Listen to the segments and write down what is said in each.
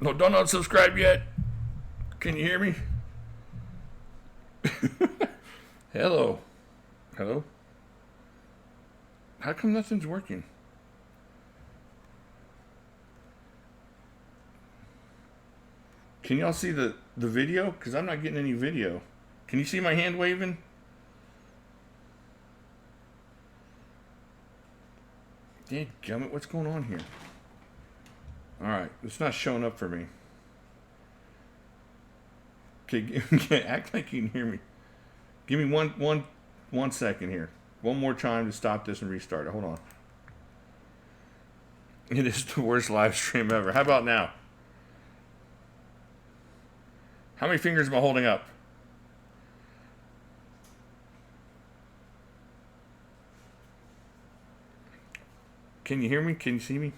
No, don't unsubscribe yet. Can you hear me? Hello. Hello? How come nothing's working? Can y'all see the video? Because I'm not getting any video. Can you see my hand waving? Dadgummit, what's going on here? Alright, it's not showing up for me. Okay, act like you can hear me. Give me one second here. One more time to stop this and restart it. Hold on. It is the worst live stream ever. How about now? How many fingers am I holding up? Can you hear me? Can you see me?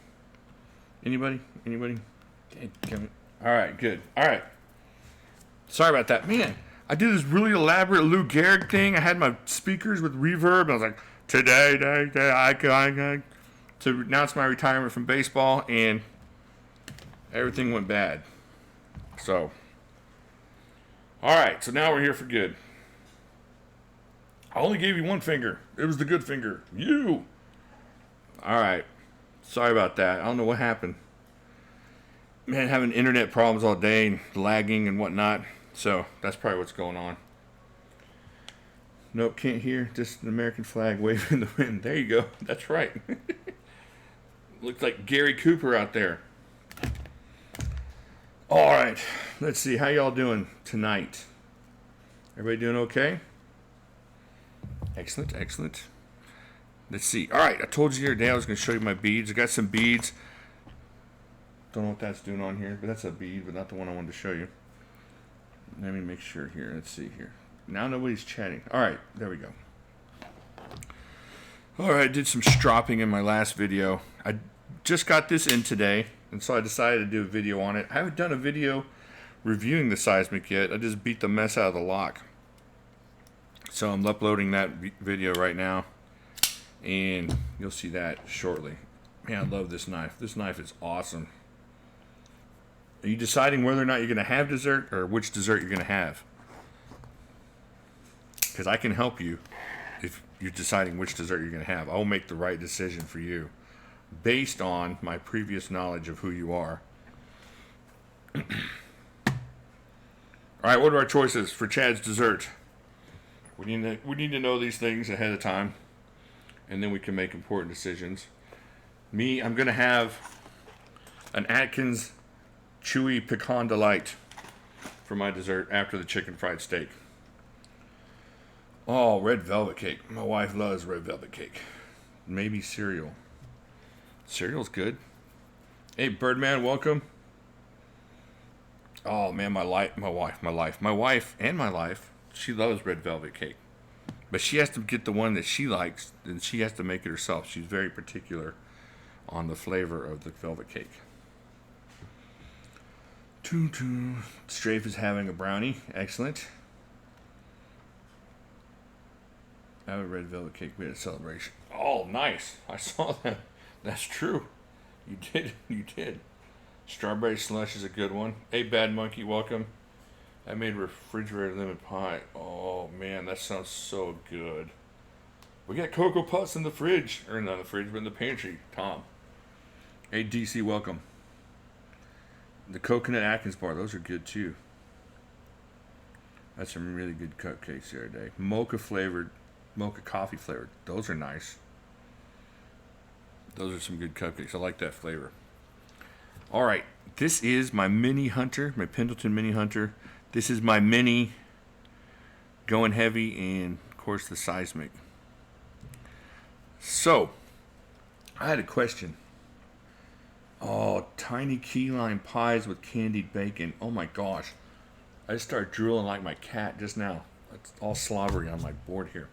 Anybody? Anybody? Alright, good. Alright. Sorry about that. Man, I did this really elaborate Lou Gehrig thing. I had my speakers with reverb. And I was like, today, to announce my retirement from baseball, and everything went bad. So, alright, so now we're here for good. I only gave you one finger. It was the good finger. You! Alright. Sorry about that. I don't know what happened. Man, having internet problems all day and lagging and whatnot. So, that's probably what's going on. Nope, can't hear. Just an American flag waving in the wind. There you go. That's right. Looks like Gary Cooper out there. Alright. Let's see. How y'all doing tonight? Everybody doing okay? Excellent, excellent. Let's see. Alright, I told you the other day I was going to show you my beads. I got some beads. Don't know what that's doing on here, but that's a bead, but not the one I wanted to show you. Let me make sure here. Let's see here. Now nobody's chatting. Alright, there we go. Alright, I did some stropping in my last video. I just got this in today, and so I decided to do a video on it. I haven't done a video reviewing the seismic yet. I just beat the mess out of the lock. So I'm uploading that video right now, and you'll see that shortly. Man, I love this knife. This knife is awesome. Are you deciding whether or not you're going to have dessert, or which dessert you're going to have? Because I can help you if you're deciding which dessert you're going to have. I will make the right decision for you based on my previous knowledge of who you are. Alright, what are our choices for Chad's dessert? We need to know these things ahead of time, and then we can make important decisions. Me, I'm going to have an Atkins Chewy Pecan Delight for my dessert after the chicken fried steak. Oh, red velvet cake. My wife loves red velvet cake. Maybe cereal. Cereal's good. Hey, Birdman, welcome. Oh, man, my wife, she loves red velvet cake. But she has to get the one that she likes, and she has to make it herself. She's very particular on the flavor of the velvet cake. Strafe is having a brownie. Excellent. I have a red velvet cake. We had a celebration. Oh, nice. I saw that. That's true. You did. Strawberry slush is a good one. Hey, Bad Monkey, welcome. I made refrigerated lemon pie. Oh, man, that sounds so good. We got Cocoa Puffs in the fridge. Or not in the fridge, but in the pantry. Tom. Hey, DC, welcome. The Coconut Atkins bar, those are good too. That's some really good cupcakes the other day. Mocha coffee flavored. Those are nice. Those are some good cupcakes. I like that flavor. Alright, this is my Mini Hunter, my Pendleton Mini Hunter. This is my Mini going heavy, and of course the seismic. So, I had a question. Oh, tiny key lime pies with candied bacon. Oh my gosh. I just started drooling like my cat just now. It's all slobbery on my board here.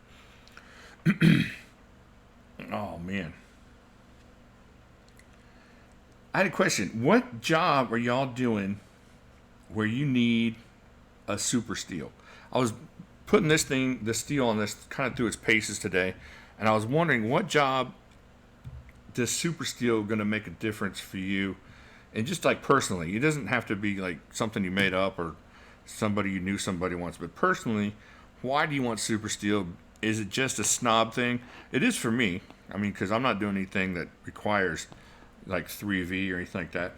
Oh man. I had a question. What job are y'all doing where you need a super steel? I was putting the steel on this kind of through its paces today, and I was wondering what job does super steel going to make a difference for you And just like personally, it doesn't have to be like something you made up or somebody you knew somebody once, but personally, why do you want super steel? Is it just a snob thing? It is for me. I mean, because I'm not doing anything that requires like 3V or anything like that.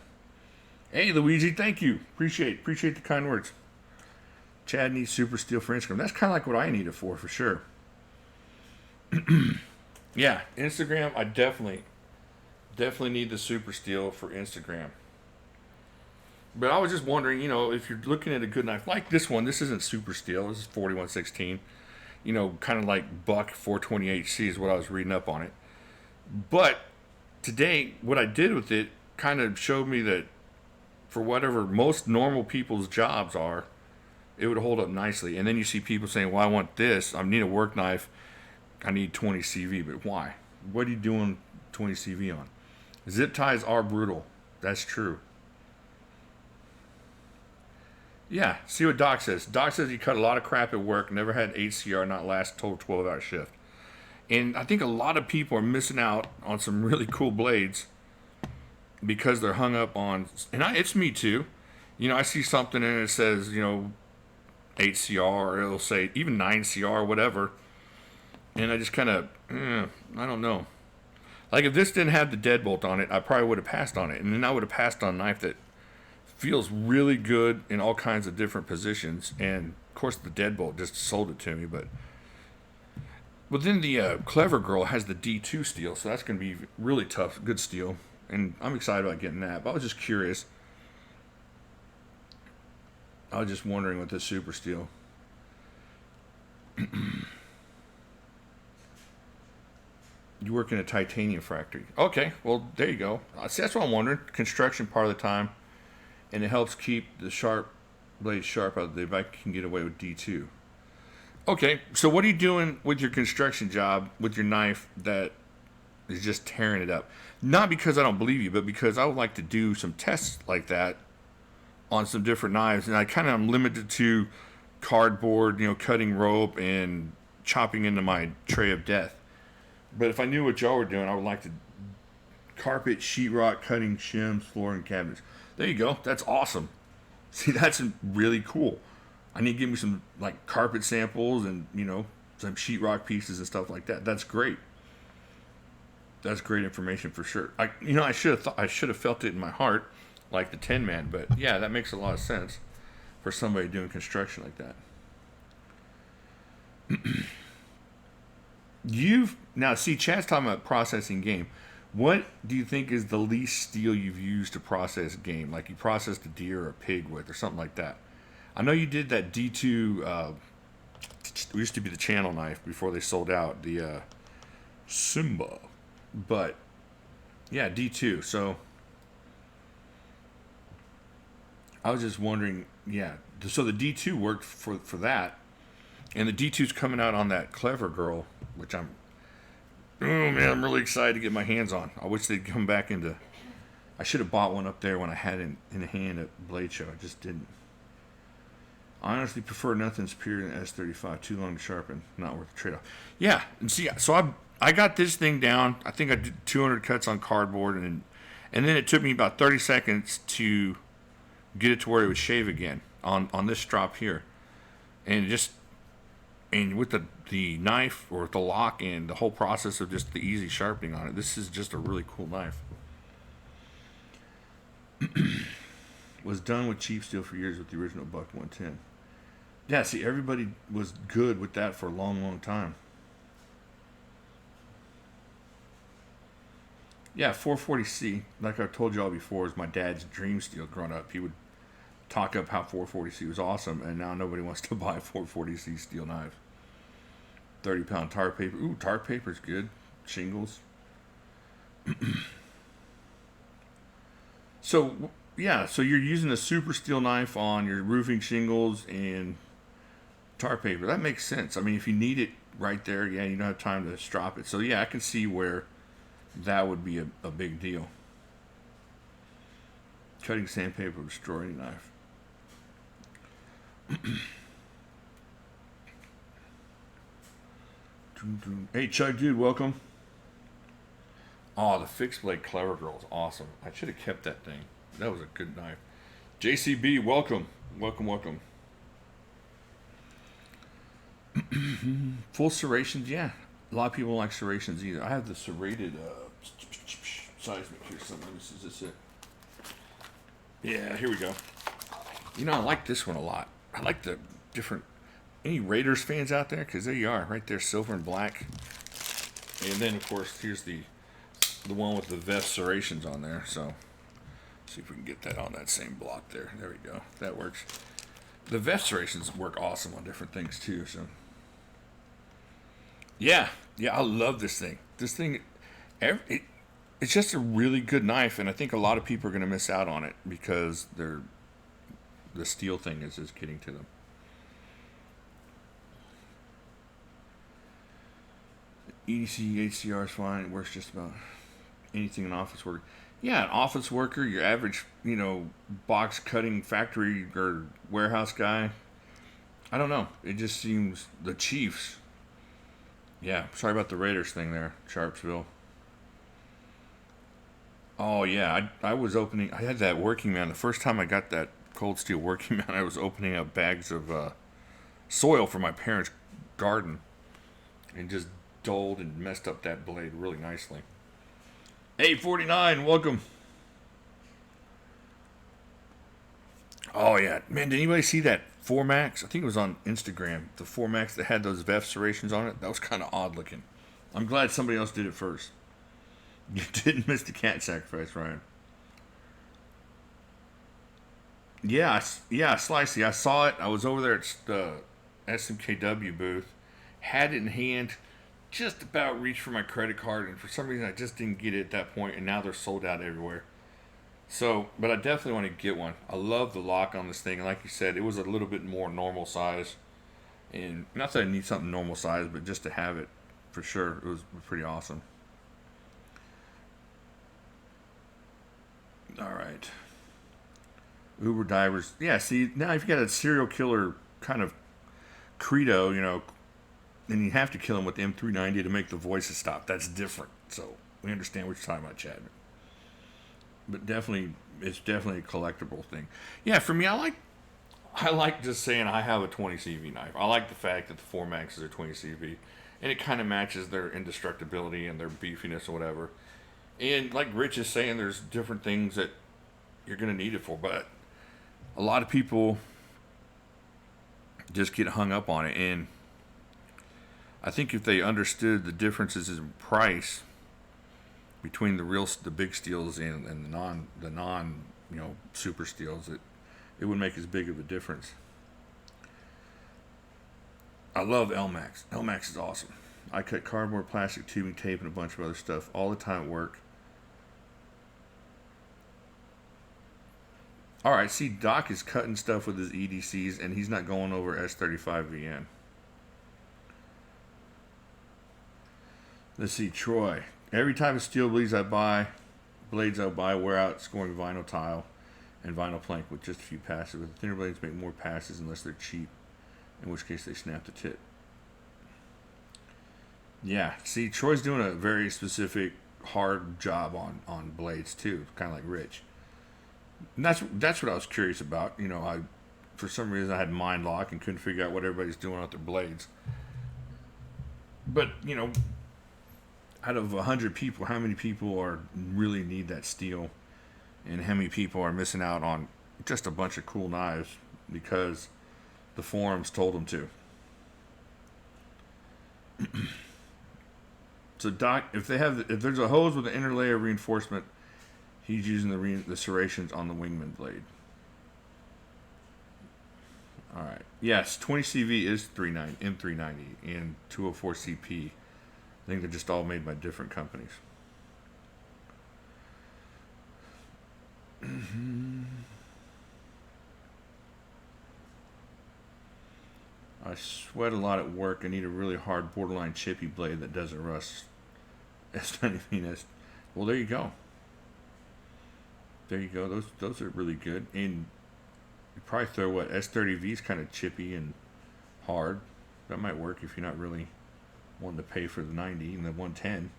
Hey, Luigi, thank you. Appreciate the kind words. Chad needs super steel for Instagram. That's kind of like what I need it for sure. Yeah, Instagram. I definitely need the super steel for Instagram. But I was just wondering, if you're looking at a good knife like this one, this isn't super steel. This is 4116. Kind of like Buck 420HC is what I was reading up on it. But today, what I did with it kind of showed me that for whatever most normal people's jobs are, it would hold up nicely. And then you see people saying, well, I want this. I need a work knife. I need 20 CV. But why? What are you doing 20 CV on? Zip ties are brutal. That's true. Yeah, see what Doc says. Doc says he cut a lot of crap at work, never had HCR, not last total 12-hour shift. And I think a lot of people are missing out on some really cool blades because they're hung up on, and it's me too. I see something and it says, 8CR, or it'll say even 9CR, whatever. And I just kind of, I don't know. Like if this didn't have the deadbolt on it, I probably would have passed on it. And then I would have passed on a knife that feels really good in all kinds of different positions. And of course the deadbolt just sold it to me. But then the Clever Girl has the D2 steel, so that's going to be really tough, good steel. And I'm excited about getting that. But I was just curious. I was just wondering with this super steel. You work in a titanium factory. Okay, well, there you go. See, that's what I'm wondering. Construction part of the time. And it helps keep the sharp blade sharp out there if I can get away with D2. Okay, so what are you doing with your construction job with your knife that is just tearing it up? Not because I don't believe you, but because I would like to do some tests like that on some different knives. And I kind of am limited to cardboard, cutting rope and chopping into my tray of death. But if I knew what y'all were doing, I would like to carpet, sheetrock, cutting, shims, floor, and cabinets. There you go. That's awesome. See, that's really cool. I need to give me some like carpet samples and some sheetrock pieces and stuff like that. That's great. That's great information for sure. I should have felt it in my heart, like the Tin Man. But yeah, that makes a lot of sense for somebody doing construction like that. Now see, Chad's talking about processing game. What do you think is the least steel you've used to process game? Like you processed a deer or a pig with or something like that. I know you did that D2, it used to be the channel knife before they sold out, the Simba. But yeah, D2. So I was just wondering, yeah. So the D2 worked for that. And the D2's coming out on that Clever Girl, which I'm really excited to get my hands on. I wish they'd come back into. I should have bought one up there when I had it in the hand at Blade Show. I just didn't. I honestly prefer nothing superior than S35. Too long to sharpen, not worth the trade-off. Yeah, and see, so I got this thing down. I think I did 200 cuts on cardboard, and then it took me about 30 seconds to get it to where it would shave again on this strop here, and with the knife or the lock and the whole process of just the easy sharpening on it, this is just a really cool knife. Was done with cheap steel for years with the original Buck 110. Yeah, see, everybody was good with that for a long, long time. Yeah, 440C, like I told you all before, is my dad's dream steel growing up. He would talk up how 440C was awesome, and now nobody wants to buy a 440C steel knife. 30-pound tar paper. Ooh, tar paper's good. Shingles. So, yeah, so you're using a super steel knife on your roofing shingles and tar paper. That makes sense. I mean, if you need it right there, yeah, you don't have time to strop it. So, yeah, I can see where that would be a big deal. Cutting sandpaper will destroy any knife. Hey, Chug Dude, welcome. Oh, the fixed blade Clever Girl is awesome. I should have kept that thing. That was a good knife. JCB, welcome. Welcome, welcome. Full serrations, yeah. A lot of people don't like serrations either. I have the serrated seismic here. So let me see, is this it? Yeah, here we go. You know, I like this one a lot. I like the different. Any Raiders fans out there? Because there you are, right there, silver and black. And then, of course, here's the one with the vest serrations on there. So, see if we can get that on that same block there. There we go. That works. The vest serrations work awesome on different things too. So, yeah, I love this thing. This thing, it's just a really good knife, and I think a lot of people are going to miss out on it because the steel thing is just getting to them. EDC, HCR is fine. It works just about anything in office work. Yeah, an office worker, your average, box cutting factory or warehouse guy. I don't know. It just seems the Chiefs. Yeah, sorry about the Raiders thing there, Sharpsville. Oh yeah, I was opening. I had that working man. The first time I got that cold steel working man, I was opening up bags of soil for my parents' garden, and just dulled and messed up that blade really nicely. Hey, 49, welcome. Oh yeah, man! Did anybody see that 4Max? I think it was on Instagram. The 4Max that had those VEF serrations on it. That was kind of odd looking. I'm glad somebody else did it first. You didn't miss the cat sacrifice, Ryan. Yeah, Slicey. I saw it. I was over there at the SMKW booth. Had it in hand. Just about reached for my credit card, and for some reason I just didn't get it at that point, and now they're sold out everywhere. So, but I definitely want to get one. I love the lock on this thing. Like you said, it was a little bit more normal size. And not that I need something normal size, but just to have it, for sure, it was pretty awesome. All right. Uber divers. Yeah, see, now if you got a serial killer kind of credo, then you have to kill him with the M390 to make the voices stop. That's different. So we understand what you're talking about, Chad. But definitely, it's definitely a collectible thing. Yeah, for me, I like just saying I have a 20 CV knife. I like the fact that the 4Maxes are 20 CV, and it kind of matches their indestructibility and their beefiness or whatever. And like Rich is saying, there's different things that you're going to need it for, but a lot of people just get hung up on it. And I think if they understood the differences in price between the big steels and the non super steels, it would make as big of a difference. I love LMAX. LMAX is awesome. I cut cardboard, plastic, tubing, tape, and a bunch of other stuff all the time at work. All right, see, Doc is cutting stuff with his EDCs, and he's not going over S35VN. Let's see, Troy. Every type of steel blades I buy, wear out scoring vinyl tile and vinyl plank with just a few passes. But the thinner blades make more passes unless they're cheap, in which case they snap the tip. Yeah, see, Troy's doing a very specific, hard job on blades too, kind of like Rich. And that's what I was curious about. For some reason I had mind lock and couldn't figure out what everybody's doing with their blades. But out of 100 people, how many people really need that steel, and how many people are missing out on just a bunch of cool knives because the forums told them to? So Doc, if there's a hose with an inner layer of reinforcement, he's using the serrations on the Wingman blade. All right. Yes, 20 CV is M390 and 204 CP. I think they're just all made by different companies. I sweat a lot at work. I need a really hard, borderline chippy blade that doesn't rust. S90 Well, there you go. There you go. Those are really good. And you probably throw S30V is kind of chippy and hard. That might work if you're not really wanting to pay for the 90 and the 110.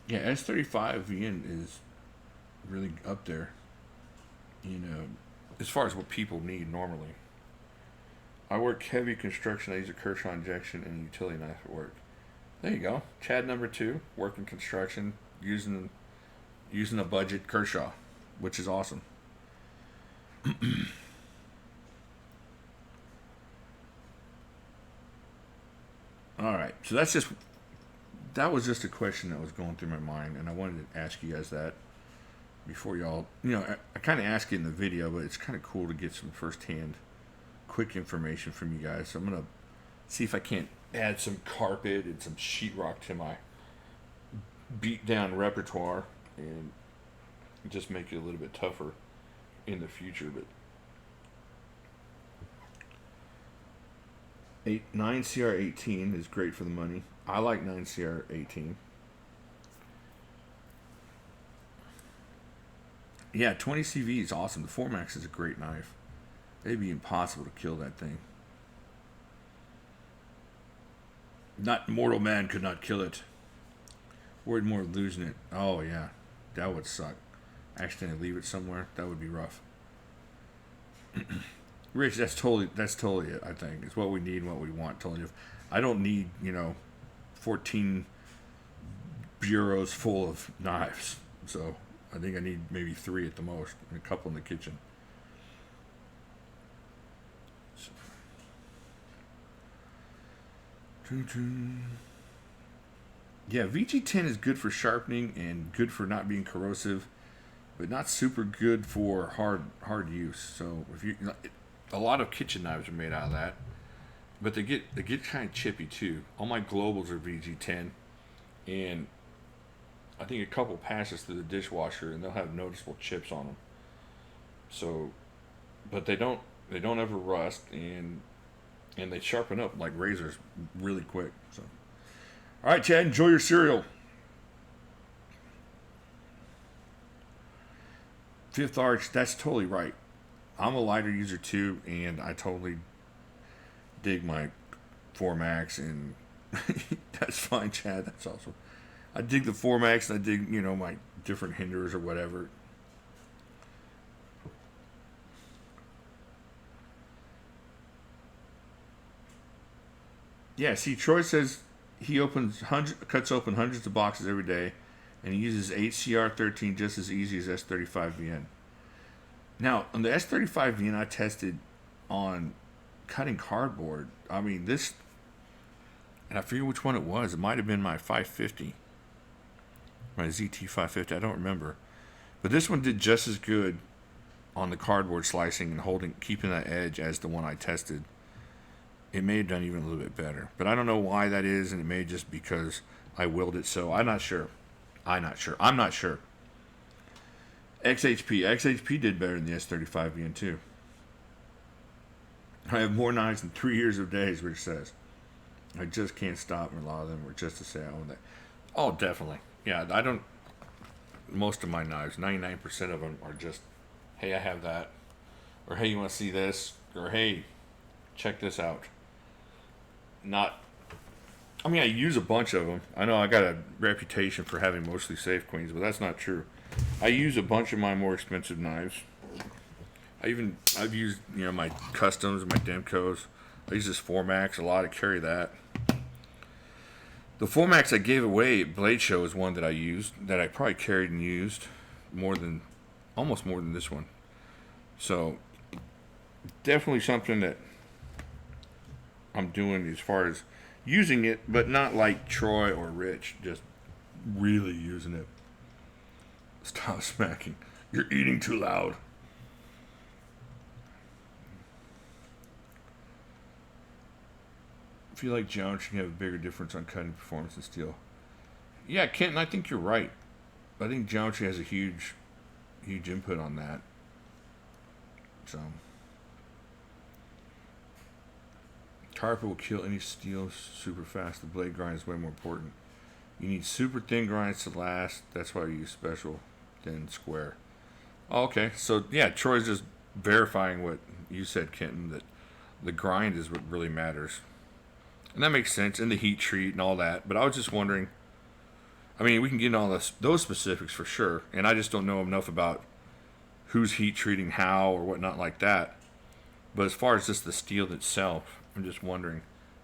Yeah, S35 VN is really up there. You know, as far as what people need normally. I work heavy construction. I use a Kershaw injection and a utility knife at work. There you go. Chad number 2, working construction, using a budget Kershaw, which is awesome. All right, so that was just a question that was going through my mind, and I wanted to ask you guys that before y'all. I kind of asked it in the video, but it's kind of cool to get some firsthand, quick information from you guys. So I'm gonna see if I can't add some carpet and some sheetrock to my beat down repertoire and just make it a little bit tougher in the future. But 9CR18 is great for the money. I like 9CR18. Yeah, 20CV is awesome. The Formax is a great knife. It'd be impossible to kill that thing. Not mortal man could not kill it. Worried more of losing it. Oh yeah, that would suck. Accidentally leave it somewhere. That would be rough. Rich, that's totally it. I think it's what we need and what we want. Totally. I don't need 14 bureaus full of knives. So I think I need maybe 3 at the most, and a couple in the kitchen. So. Yeah, VG10 is good for sharpening and good for not being corrosive, but not super good for hard use. So if a lot of kitchen knives are made out of that, but they get kind of chippy too. All my globals are VG10, and I think a couple passes through the dishwasher and they'll have noticeable chips on them. So, but they don't ever rust, and they sharpen up like razors really quick. So, all right, Chad, enjoy your cereal. Fifth Arch, that's totally right. I'm a lighter user too, and I totally dig my Formax, and that's fine, Chad. That's awesome. I dig the Formax, and I dig my different hinders or whatever. Yeah, see, Troy says he cuts open hundreds of boxes every day, and he uses 8CR13 just as easy as S35VN. Now, on the S35VN, I tested on cutting cardboard. I mean, this, and I forget which one it was. It might have been my 550, my ZT550. I don't remember, but this one did just as good on the cardboard slicing and keeping that edge as the one I tested. It may have done even a little bit better, but I don't know why that is, and it may just because I willed it so. I'm not sure. XHP did better than the S35VN too. I have more knives than 3 years of days, Rich says. I just can't stop, and a lot of them were just to say I own that. Oh, definitely. Yeah, I don't. Most of my knives, 99% of them are just, hey, I have that, or hey, you want to see this, or hey, check this out. I use a bunch of them. I know I got a reputation for having mostly safe queens, but that's not true. I use a bunch of my more expensive knives. I've used my customs, my Demcos. I use this Formax a lot. I carry that. The Formax I gave away at Blade Show is one that I used, that I probably carried and used almost more than this one. So definitely something that I'm doing as far as using it, but not like Troy or Rich, just really using it. Stop smacking. You're eating too loud. I feel like geometry can have a bigger difference on cutting performance than steel. Yeah, Kenton, I think you're right. I think geometry has a huge input on that. So, carpet will kill any steel super fast. The blade grind is way more important. You need super thin grinds to last. That's why you use special thin square. Oh, okay, so yeah, Troy's just verifying what you said, Kenton, that the grind is what really matters. And that makes sense, and the heat treat and all that. But I was just wondering, I mean, we can get into all those specifics for sure, and I just don't know enough about who's heat treating how or whatnot like that. But as far as just the steel itself, I'm just wondering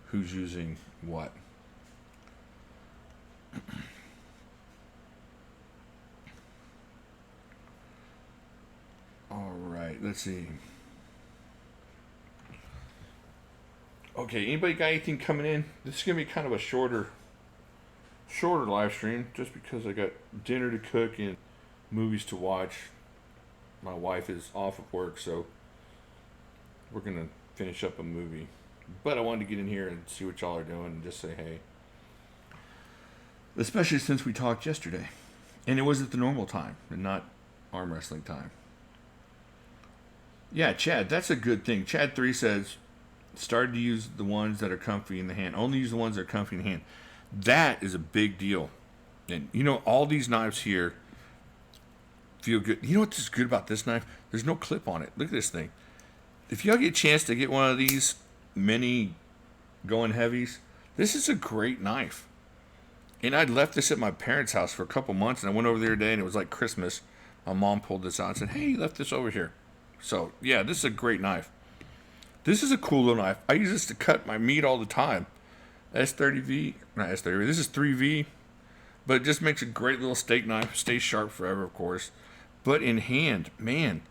who's using what. All right, let's see. Okay, anybody got anything coming in? This is gonna be kind of a shorter live stream, just because I got dinner to cook and movies to watch. My wife is off of work, so we're gonna finish up a movie. But I wanted to get in here and see what y'all are doing and just say hey. Especially since we talked yesterday. And it was at the normal time and not arm wrestling time. Yeah, Chad, that's a good thing. Chad 3 says, started to use the ones that are comfy in the hand. Only use the ones that are comfy in the hand. That is a big deal. And you know, all these knives here feel good. You know what's good about this knife? There's no clip on it. Look at this thing. If y'all get a chance to get one of these mini going heavies, this is a great knife. And I'd left this at my parents' house for a couple months, and I went over there today, and it was like Christmas. My mom pulled this out and said, hey, you left this over here. So, yeah, this is a great knife. This is a cool little knife. I use this to cut my meat all the time. S30V, not S30V, this is 3V. But it just makes a great little steak knife. Stays sharp forever, of course. But in hand, man,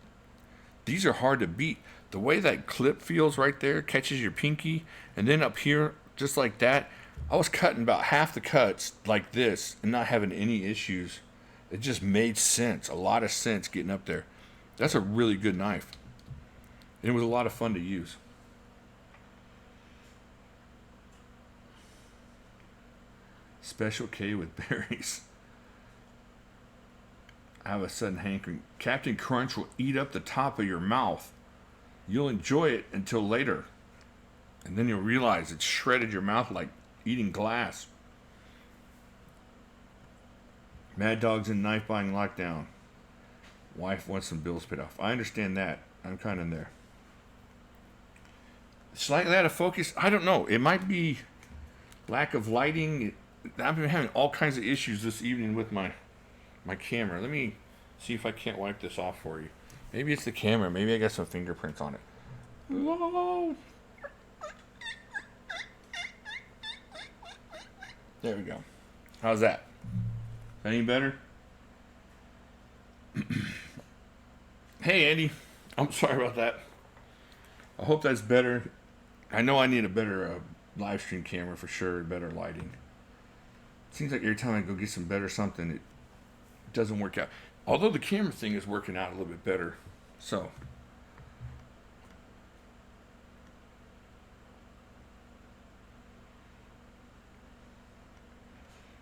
these are hard to beat. The way that clip feels right there, catches your pinky, and then up here, just like that, I was cutting about half the cuts like this and not having any issues. It just made sense, a lot of sense getting up there. That's a really good knife. And it was a lot of fun to use. Special K with berries. I have a sudden hankering. Captain Crunch will eat up the top of your mouth. You'll enjoy it until later. And then you'll realize it's shredded your mouth like eating glass. Mad Dog's in knife buying lockdown. Wife wants some bills paid off. I understand that. I'm kind of in there. Slightly out of focus. I don't know. It might be lack of lighting. I've been having all kinds of issues this evening with my camera. Let me see if I can't wipe this off for you. Maybe it's the camera. Maybe I got some fingerprints on it. Whoa. There we go. How's that? Any better? Hey, Andy. I'm sorry about that. I hope that's better. I know I need a better live stream camera for sure, better lighting. Seems like every time I go get some better something, it doesn't work out. Although the camera thing is working out a little bit better. So.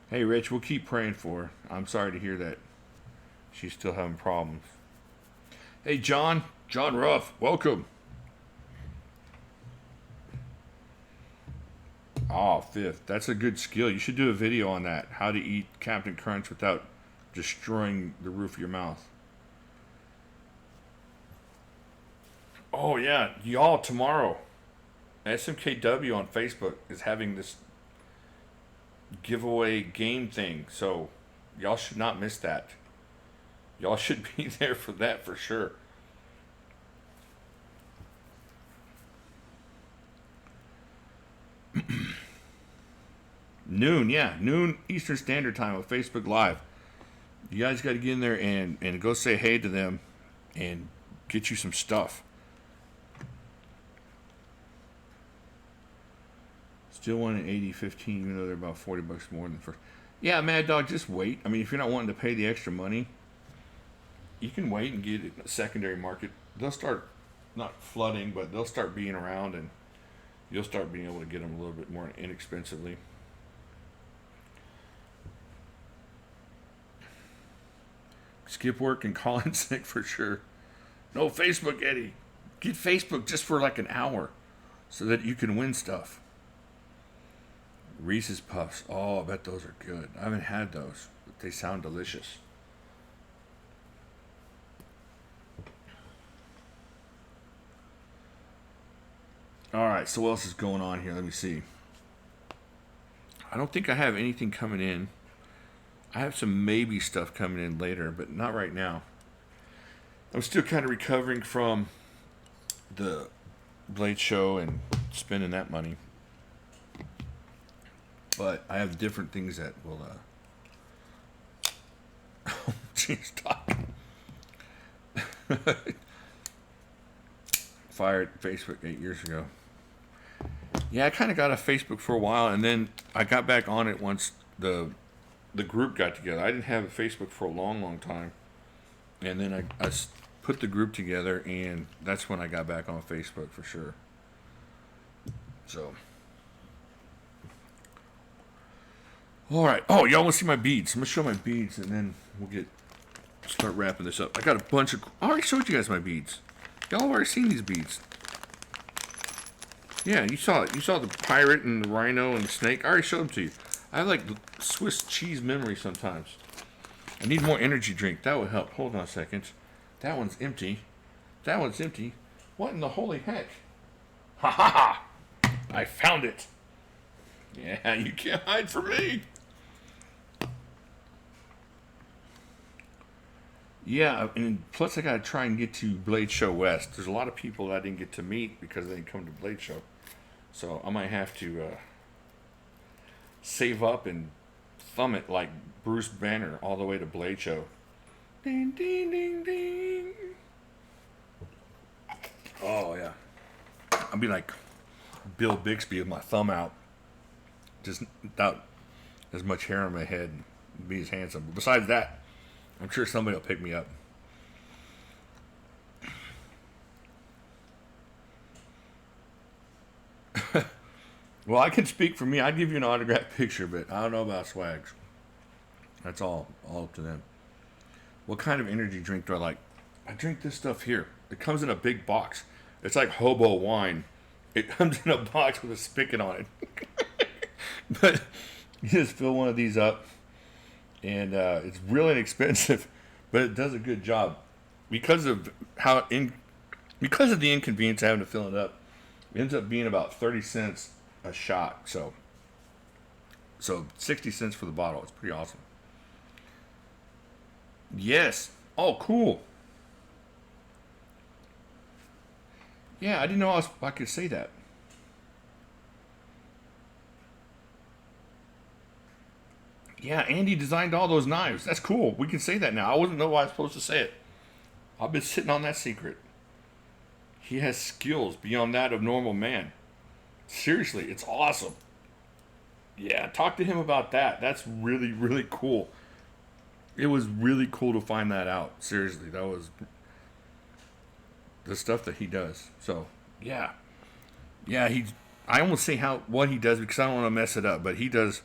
Hey, Rich, we'll keep praying for her. I'm sorry to hear that she's still having problems. Hey, John Ruff, welcome. Oh, fifth. That's a good skill. You should do a video on that. How to eat Captain Crunch without destroying the roof of your mouth. Oh, yeah. Y'all, tomorrow, SMKW on Facebook is having this giveaway game thing. So, y'all should not miss that. Y'all should be there for that for sure. Noon Eastern Standard Time on Facebook Live. You guys got to get in there and go say hey to them and get you some stuff. Still want an 80-15, even though they're about $40 more than the first. Yeah, Mad Dog, just wait. I mean, if you're not wanting to pay the extra money, you can wait and get it in the secondary market. They'll start not flooding, but they'll start being around, and you'll start being able to get them a little bit more inexpensively. Skip work and call in sick for sure. No Facebook, Eddie. Get Facebook just for like an hour so that you can win stuff. Reese's Puffs. Oh, I bet those are good. I haven't had those, but they sound delicious. All right, so what else is going on here? Let me see. I don't think I have anything coming in. I have some maybe stuff coming in later, but not right now. I'm still kind of recovering from the Blade show and spending that money. But I have different things that will, jeez, talk. Fired Facebook 8 years ago. Yeah, I kind of got off Facebook for a while, and then I got back on it once the group got together. I didn't have a Facebook for a long, long time, and then I put the group together, and that's when I got back on Facebook for sure. So, all right. Oh, y'all want to see my beads? I'm gonna show my beads, and then we'll start wrapping this up. I got a bunch of. I already showed you guys my beads. Y'all have already seen these beads. Yeah, you saw it. You saw the pirate and the rhino and the snake. I already showed them to you. I have like Swiss cheese memory sometimes. I need more energy drink. That would help. Hold on a second. That one's empty. That one's empty. What in the holy heck? Ha ha ha! I found it. Yeah, you can't hide from me. Yeah, and plus I gotta try and get to Blade Show West. There's a lot of people that I didn't get to meet because they didn't come to Blade Show. So I might have to save up and thumb it like Bruce Banner all the way to Blade Show. Ding, ding, ding, ding. Oh, yeah. I'll be like Bill Bixby with my thumb out. Just without as much hair on my head and be as handsome. But besides that, I'm sure somebody will pick me up. Well, I can speak for me. I'd give you an autographed picture, but I don't know about swags. That's all up to them. What kind of energy drink do I like? I drink this stuff here. It comes in a big box. It's like hobo wine. It comes in a box with a spigot on it. But you just fill one of these up, and it's really inexpensive, but it does a good job because of because of the inconvenience of having to fill it up. It ends up being about 30 cents a shot. So 60 cents for the bottle. It's pretty awesome. Yes. Oh, cool. Yeah, I didn't know I could say that. Yeah, Andy designed all those knives. That's cool. We can say that now. I wouldn't know why I was supposed to say it. I've been sitting on that secret. He has skills beyond that of normal man. Seriously, it's awesome. Yeah, talk to him about that. That's really, really cool. It was really cool to find that out. Seriously, that was the stuff that he does. So, yeah. Yeah, I won't say what he does because I don't want to mess it up, but he does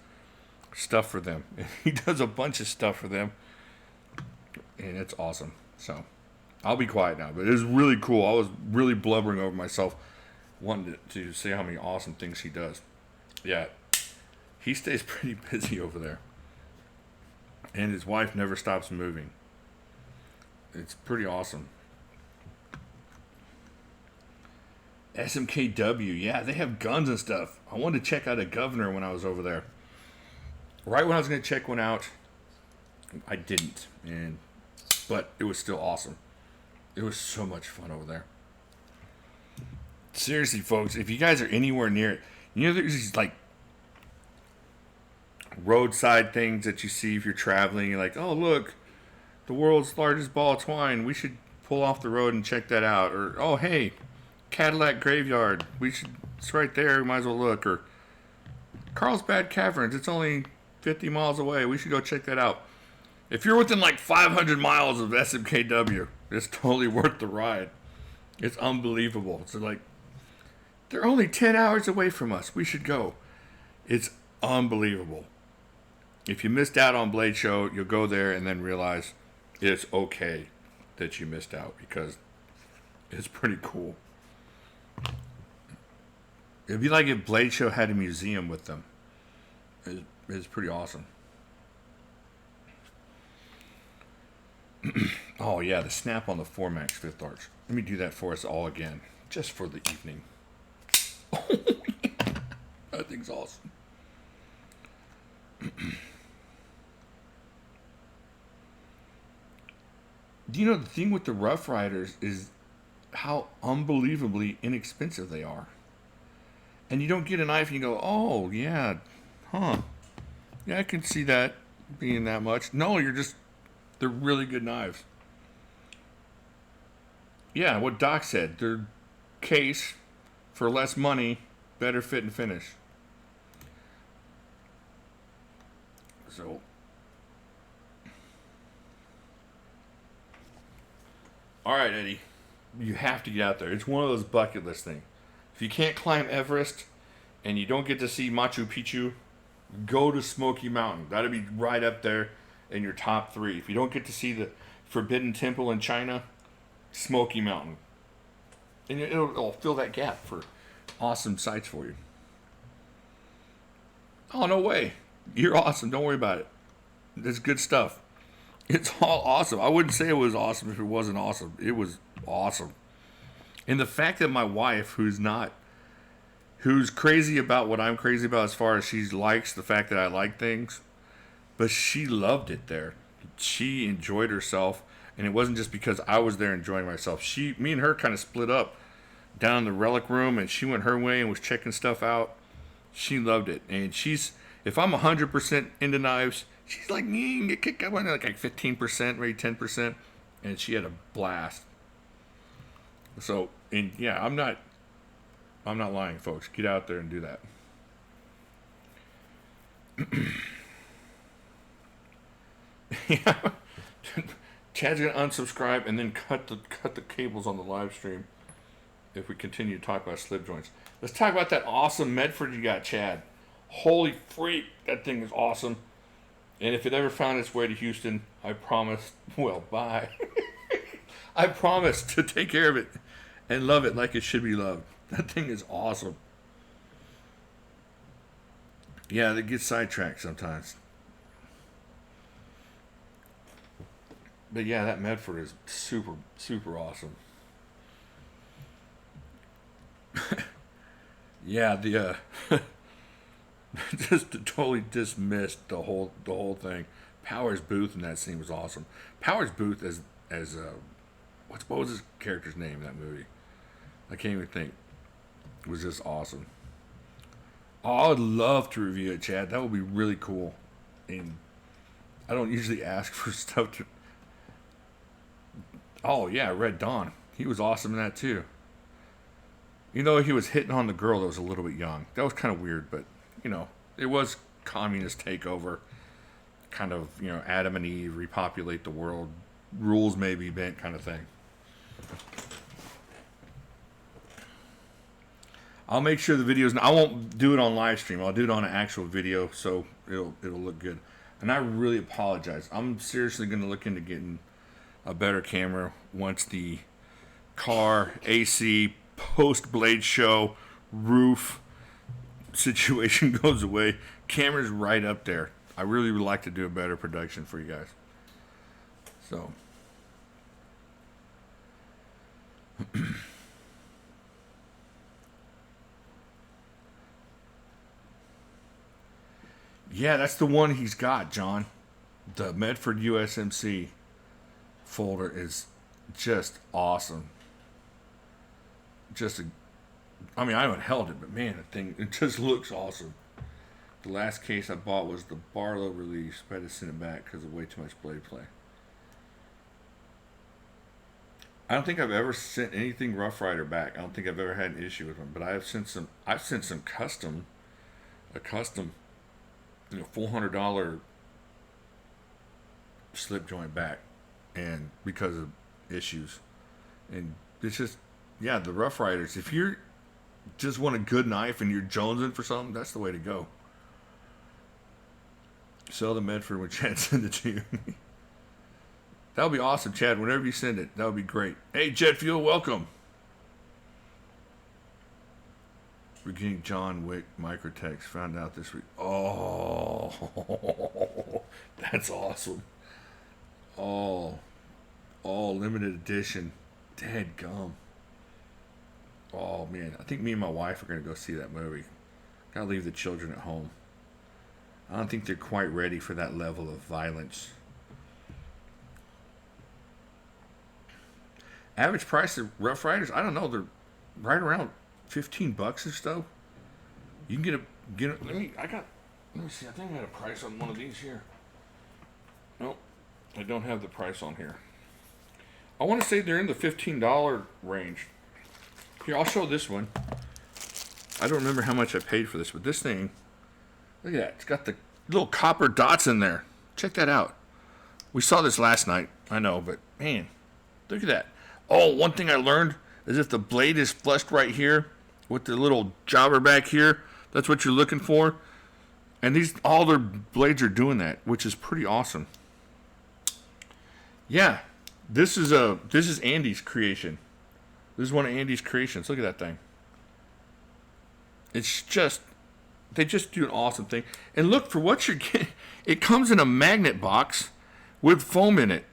stuff for them. He does a bunch of stuff for them. And it's awesome. So, I'll be quiet now, but it was really cool. I was really blubbering over myself wanting to say how many awesome things he does. Yeah, he stays pretty busy over there. And his wife never stops moving. It's pretty awesome. SMKW, yeah, they have guns and stuff. I wanted to check out a governor when I was over there. Right when I was going to check one out, I didn't. But it was still awesome. It was so much fun over there. Seriously, folks, if you guys are anywhere near it, you know there's these like roadside things that you see if you're traveling. You're like, oh look, the world's largest ball of twine. We should pull off the road and check that out. Or oh hey, Cadillac Graveyard. It's right there. We might as well look. Or Carlsbad Caverns. It's only 50 miles away. We should go check that out. If you're within like 500 miles of SMKW, it's totally worth the ride. It's unbelievable. It's like, they're only 10 hours away from us. We should go. It's unbelievable. If you missed out on Blade Show, you'll go there and then realize it's okay that you missed out because it's pretty cool. It'd be like if Blade Show had a museum with them. It's pretty awesome. Oh yeah, the snap on the Formax Fifth Arch. Let me do that for us all again, just for the evening. Oh, yeah. That thing's awesome. Do you know the thing with the Rough Riders is how unbelievably inexpensive they are? And you don't get a knife and you go, oh, yeah, huh. Yeah, I can see that being that much. No, they're really good knives. Yeah, what Doc said. They're case for less money, better fit and finish. So, all right, Eddie, you have to get out there. It's one of those bucket list things. If you can't climb Everest and you don't get to see Machu Picchu, go to Smoky Mountain. That'll be right up there in your top three. If you don't get to see the Forbidden Temple in China, Smoky Mountain. And it'll fill that gap for awesome sights for you. Oh, no way. You're awesome. Don't worry about it. It's good stuff. It's all awesome. I wouldn't say it was awesome if it wasn't awesome. It was awesome. And the fact that my wife, who's crazy about what I'm crazy about as far as she likes the fact that I like things, but she loved it there. She enjoyed herself, and it wasn't just because I was there enjoying myself. Me and her kind of split up down in the relic room, and she went her way and was checking stuff out. She loved it, and if I'm 100% into knives, she's like, get kicked up on like 15%, maybe 10%, and she had a blast. So, and yeah, I'm not lying, folks. Get out there and do that. Yeah. Chad's gonna unsubscribe and then cut the cables on the live stream if we continue to talk about slip joints. Let's talk about that awesome Medford you got, Chad. Holy freak, that thing is awesome. And if it ever found its way to Houston, I promise, well, bye. I promise to take care of it and love it like it should be loved. That thing is awesome. Yeah, they get sidetracked sometimes. But yeah, that Medford is super, super awesome. Yeah, the just totally dismissed the whole thing. Powers Booth in that scene was awesome. Powers Booth as what was his character's name in that movie? I can't even think. It was just awesome. Oh, I would love to review it, Chad. That would be really cool. And I don't usually ask for stuff to. Oh yeah, Red Dawn. He was awesome in that too. You know, he was hitting on the girl that was a little bit young. That was kind of weird, but it was communist takeover. Kind of, Adam and Eve repopulate the world. Rules may be bent kind of thing. I'll make sure the videos. I won't do it on live stream. I'll do it on an actual video, so it'll look good. And I really apologize. I'm seriously going to look into getting a better camera once the car, AC, post Blade Show, roof situation goes away. Camera's right up there. I really would like to do a better production for you guys. So. Yeah, that's the one he's got, John. The Medford USMC folder is just awesome. I haven't held it, but man, it just looks awesome. The last case I bought was the Barlow release, but I had to send it back because of way too much blade play. I don't think I've ever sent anything Rough Rider back. I don't think I've ever had an issue with them, but I've sent some a custom $400 slip joint back, and because of issues. And it's just, yeah, the Rough Riders, if you're just want a good knife and you're jonesing for something, that's the way to go. Sell the Medford when Chad send it to you. That would be awesome, Chad. Whenever you send it, that would be great. Hey, Jet Fuel, welcome. We're getting John Wick Microtext. Found out this week. Oh, that's awesome. Oh, limited edition. Dead gum. Oh, man. I think me and my wife are going to go see that movie. Gotta leave the children at home. I don't think they're quite ready for that level of violence. Average price of Rough Riders, I don't know, they're right around $15 or so. You can get a, let me see, I think I had a price on one of these here. Nope, I don't have the price on here. I want to say they're in the $15 range. Here, I'll show this one. I don't remember how much I paid for this, but this thing, look at that. It's got the little copper dots in there. Check that out. We saw this last night. I know, but man, look at that. Oh, one thing I learned is if the blade is flushed right here with the little jobber back here, that's what you're looking for. And all their blades are doing that, which is pretty awesome. Yeah, this is Andy's creation. This is one of Andy's creations. Look at that thing. It's just, they just do an awesome thing. And look, for what you're getting, it comes in a magnet box with foam in it.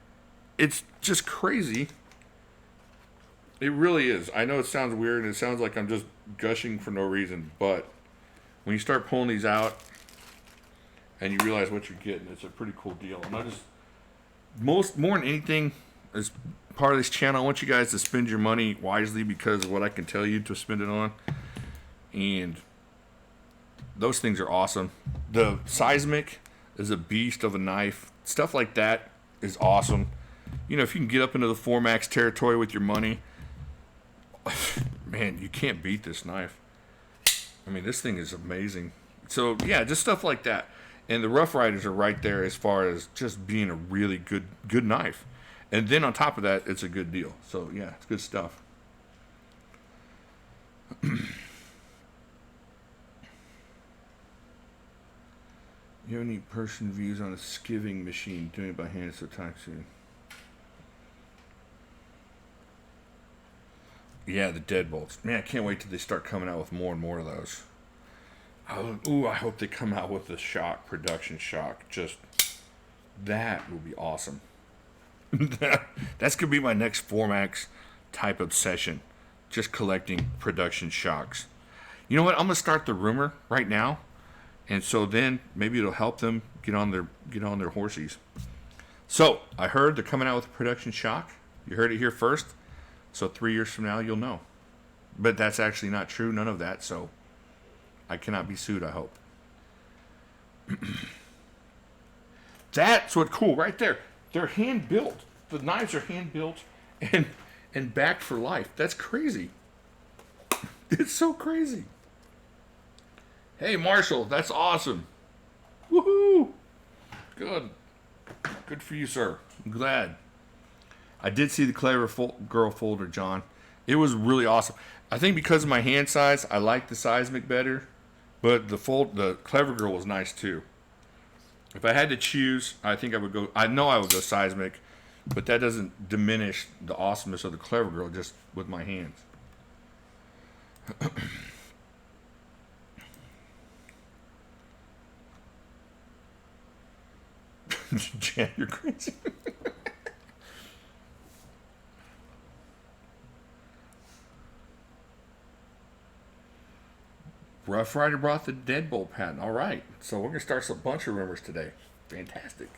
It's just crazy. It really is. I know it sounds weird and it sounds like I'm just gushing for no reason, but when you start pulling these out and you realize what you're getting, it's a pretty cool deal. And I just, more than anything, as part of this channel, I want you guys to spend your money wisely because of what I can tell you to spend it on. And those things are awesome. The Seismic is a beast of a knife. Stuff like that is awesome. You know, if you can get up into the Formax territory with your money, man, you can't beat this knife. I mean, this thing is amazing. So, yeah, just stuff like that. And the Rough Riders are right there as far as just being a really good knife. And then on top of that, it's a good deal. So, yeah, it's good stuff. You have any person views on a skiving machine? Doing it by hand so time soon. Yeah, the deadbolts. Man, I can't wait till they start coming out with more and more of those. I hope they come out with the shock, production shock. Just, that will be awesome. That's going to be my next Formax type obsession. Just collecting production shocks. You know what? I'm going to start the rumor right now. And so then maybe it'll help them get on their horsies. So I heard they're coming out with a production shock. You heard it here first. So 3 years from now, you'll know. But that's actually not true. None of that. So I cannot be sued, I hope. That's what's cool right there. They're hand built. The knives are hand built and backed for life. That's crazy. It's so crazy. Hey, Marshall, that's awesome. Woohoo! Good. Good for you, sir. I'm glad. I did see the Clever Girl folder, John. It was really awesome. I think because of my hand size, I like the Seismic better. But the Clever Girl was nice, too. If I had to choose, I think I would go Seismic. But that doesn't diminish the awesomeness of the Clever Girl just with my hands. Jan, you're crazy. Rough Rider brought the deadbolt patent. All right. So we're going to start a bunch of rumors today. Fantastic.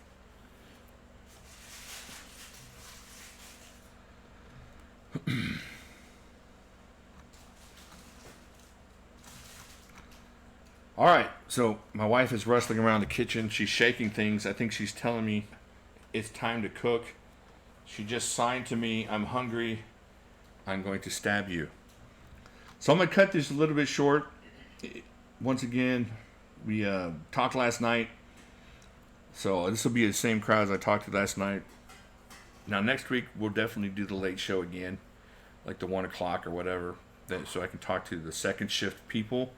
All right, so my wife is rustling around the kitchen. She's shaking things. I think she's telling me it's time to cook. She just signed to me, I'm hungry. I'm going to stab you. So I'm going to cut this a little bit short. Once again, we talked last night. So this will be the same crowd as I talked to last night. Now next week, we'll definitely do the late show again. Like the 1 o'clock or whatever. So I can talk to the second shift people.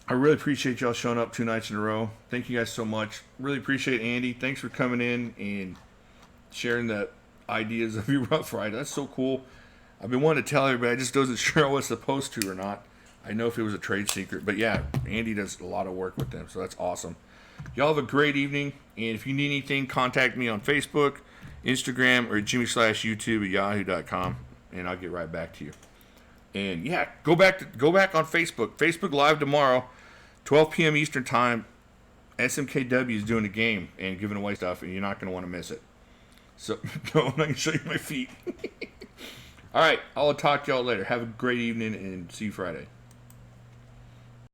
I really appreciate y'all showing up 2 nights in a row. Thank you guys so much. Really appreciate Andy. Thanks for coming in and sharing the ideas of your Rough Rider. That's so cool. I've been wanting to tell everybody. I just wasn't sure I was supposed to or not. I know if it was a trade secret. But yeah, Andy does a lot of work with them. So that's awesome. Y'all have a great evening. And if you need anything, contact me on Facebook, Instagram, or Jimmy/YouTube at yahoo.com. And I'll get right back to you. And yeah, go back on Facebook. Facebook Live tomorrow, 12 p.m. Eastern Time. SMKW is doing a game and giving away stuff, and you're not going to want to miss it. So, no, I'm not going to show you my feet. All right, I'll talk to y'all later. Have a great evening and see you Friday.